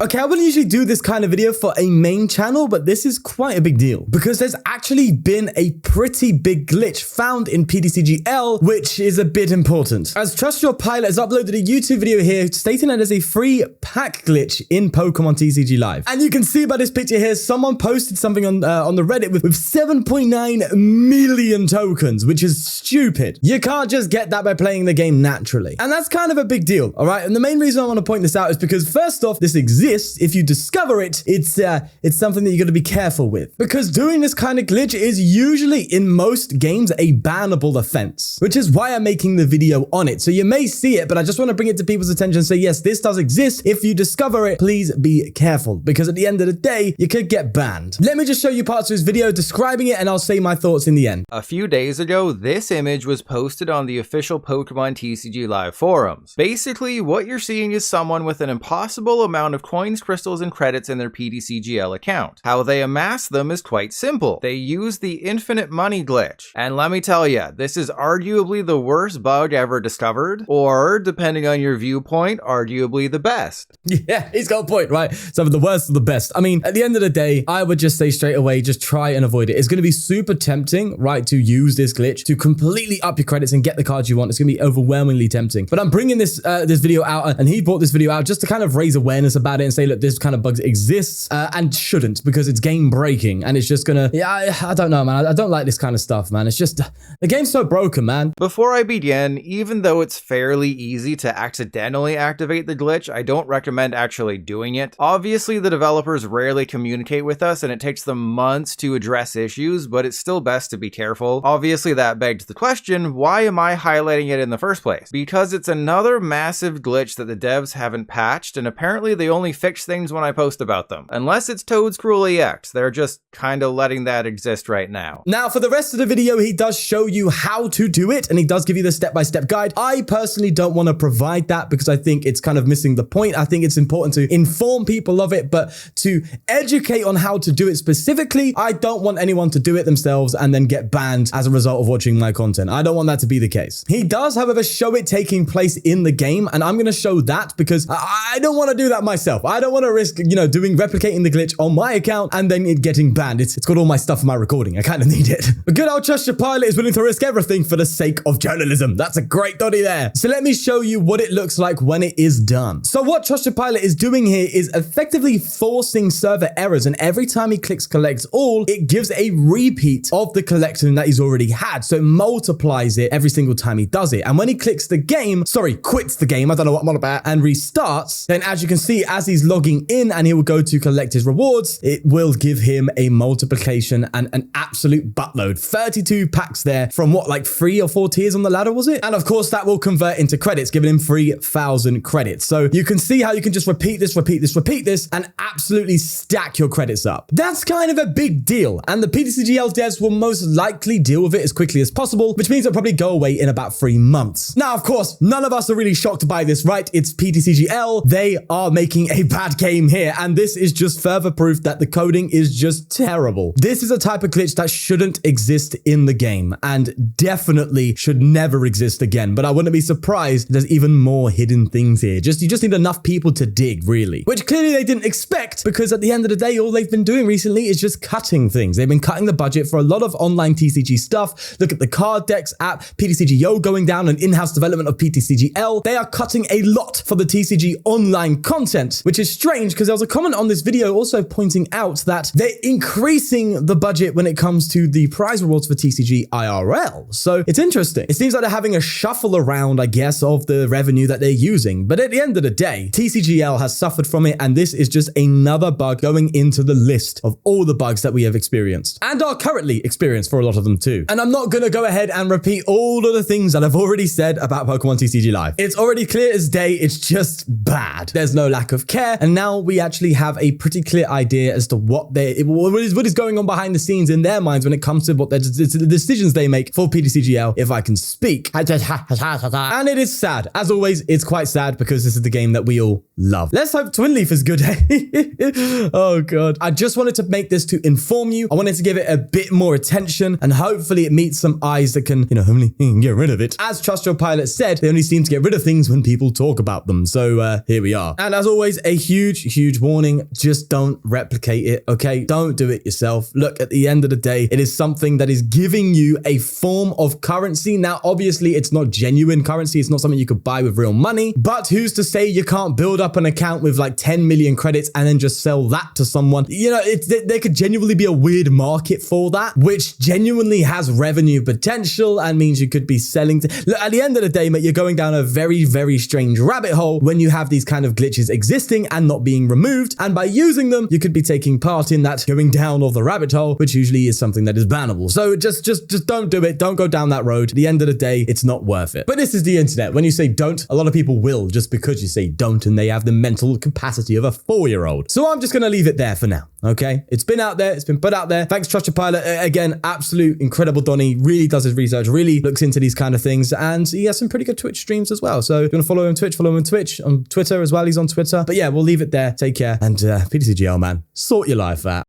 Okay, I wouldn't usually do this kind of video for a main channel, but this is quite a big deal because there's actually been a pretty big glitch found in ptcgl, which is a bit important. As TrustYourPilot has uploaded a YouTube video here stating that there's a free pack glitch in Pokemon TCG Live. And you can see by this picture here, someone posted something on the Reddit with 7.9 million tokens, which is stupid. You can't just get that by playing the game naturally. And that's kind of a big deal, all right? And the main reason I want to point this out is because first off, this exists. If you discover it, it's something that you got to be careful with, because doing this kind of glitch is usually in most games a bannable offense, which is why I'm making the video on it. So you may see it, but I just want to bring it to people's attention and say, yes, this does exist. If you discover it, please be careful, because at the end of the day, you could get banned. Let me just show you parts of this video describing it, and I'll say my thoughts in the end. A few days ago, this image was posted on the official Pokemon TCG Live forums. Basically, what you're seeing is someone with an impossible amount of coins, crystals, and credits in their ptcgl account. How they amass them is quite simple. They use the infinite money glitch. And let me tell ya, this is arguably the worst bug ever discovered, or, depending on your viewpoint, arguably the best. Yeah, he's got a point, right? Some of the worst of the best. I mean, at the end of the day, I would just say straight away, just try and avoid it. It's going to be super tempting, right, to use this glitch to completely up your credits and get the cards you want. It's going to be overwhelmingly tempting. But I'm bringing this video out, and he brought this video out just to kind of raise awareness about it and say, look, this kind of bug exists and shouldn't, because it's game breaking, and it's just gonna, I don't know, man. I don't like this kind of stuff, man. It's just, the game's so broken, man. Before I begin, even though it's fairly easy to accidentally activate the glitch, I don't recommend actually doing it. Obviously, the developers rarely communicate with us, and it takes them months to address issues, but it's still best to be careful. Obviously, that begs the question, why am I highlighting it in the first place? Because it's another massive glitch that the devs haven't patched, and apparently they only fix things when I post about them. Unless it's Toad's Cruel EX, they're just kind of letting that exist right now. Now, for the rest of the video, he does show you how to do it, and he does give you the step-by-step guide. I personally don't want to provide that because I think it's kind of missing the point. I think it's important to inform people of it, but to educate on how to do it specifically, I don't want anyone to do it themselves and then get banned as a result of watching my content. I don't want that to be the case. He does, however, show it taking place in the game, and I'm going to show that because I don't want to do that myself. I don't want to risk, replicating the glitch on my account and then it getting banned. It's got all my stuff for my recording. I kind of need it. But good old TrustYourPilot is willing to risk everything for the sake of journalism. That's a great dotty there. So let me show you what it looks like when it is done. So what TrustYourPilot is doing here is effectively forcing server errors, and every time he clicks collect all, it gives a repeat of the collection that he's already had. So it multiplies it every single time he does it. And when he clicks the game, quits the game, I don't know what I'm on about, and restarts, then as you can see, as he's logging in and he will go to collect his rewards, it will give him a multiplication and an absolute buttload. 32 packs there from what, like 3 or 4 tiers on the ladder, was it? And of course, that will convert into credits, giving him 3,000 credits. So you can see how you can just repeat this, and absolutely stack your credits up. That's kind of a big deal. And the ptcgl devs will most likely deal with it as quickly as possible, which means it'll probably go away in about 3 months. Now, of course, none of us are really shocked by this, right? It's ptcgl. They are making a bad game here, and this is just further proof that the coding is just terrible. This is a type of glitch that shouldn't exist in the game and definitely should never exist again, but I wouldn't be surprised if there's even more hidden things here. You just need enough people to dig, really, which clearly they didn't expect, because at the end of the day, all they've been doing recently is just cutting things. They've been cutting the budget for a lot of online TCG stuff. Look at the card decks app, ptcgl going down, and in-house development of ptcgl. They are cutting a lot for the TCG online content, which is strange because there was a comment on this video also pointing out that they're increasing the budget when it comes to the prize rewards for TCG IRL. So it's interesting. It seems like they're having a shuffle around, I guess, of the revenue that they're using. But at the end of the day, TCGL has suffered from it, and this is just another bug going into the list of all the bugs that we have experienced and are currently experienced for a lot of them too. And I'm not going to go ahead and repeat all of the things that I've already said about Pokemon TCG Live. It's already clear as day. It's just bad. There's no lack of care, and now we actually have a pretty clear idea as to what is going on behind the scenes in their minds when it comes to what the decisions they make for ptcgl, if I can speak. And it is sad. As always, it's quite sad because this is the game that we all love. Let's hope Twin Leaf is good. Oh god. I just wanted to make this to inform you. I wanted to give it a bit more attention, and hopefully it meets some eyes that can, hopefully get rid of it. As TrustYourPilot said, they only seem to get rid of things when people talk about them. So here we are. And as always, a huge warning. Just don't replicate it, okay? Don't do it yourself. Look, at the end of the day, it is something that is giving you a form of currency. Now, obviously, it's not genuine currency. It's not something you could buy with real money, but who's to say you can't build up an account with like 10 million credits and then just sell that to someone? You know, there could genuinely be a weird market for that, which genuinely has revenue potential and means you could be selling. Look, at the end of the day, mate, you're going down a very strange rabbit hole when you have these kind of glitches existing and not being removed. And by using them, you could be taking part in that going down of the rabbit hole, which usually is something that is bannable. So just don't do it. Don't go down that road. At the end of the day, it's not worth it. But this is the internet. When you say don't, a lot of people will just because you say don't and they have the mental capacity of a 4-year-old. So I'm just going to leave it there for now. Okay, it's been out there. It's been put out there. Thanks, TrustYourPilot. Again, absolute incredible Donnie. Really does his research, really looks into these kind of things. And he has some pretty good Twitch streams as well. So if you want to follow him on Twitch, follow him on Twitch, on Twitter as well. He's on Twitter. But yeah, we'll leave it there. Take care. And ptcgl, man, sort your life out.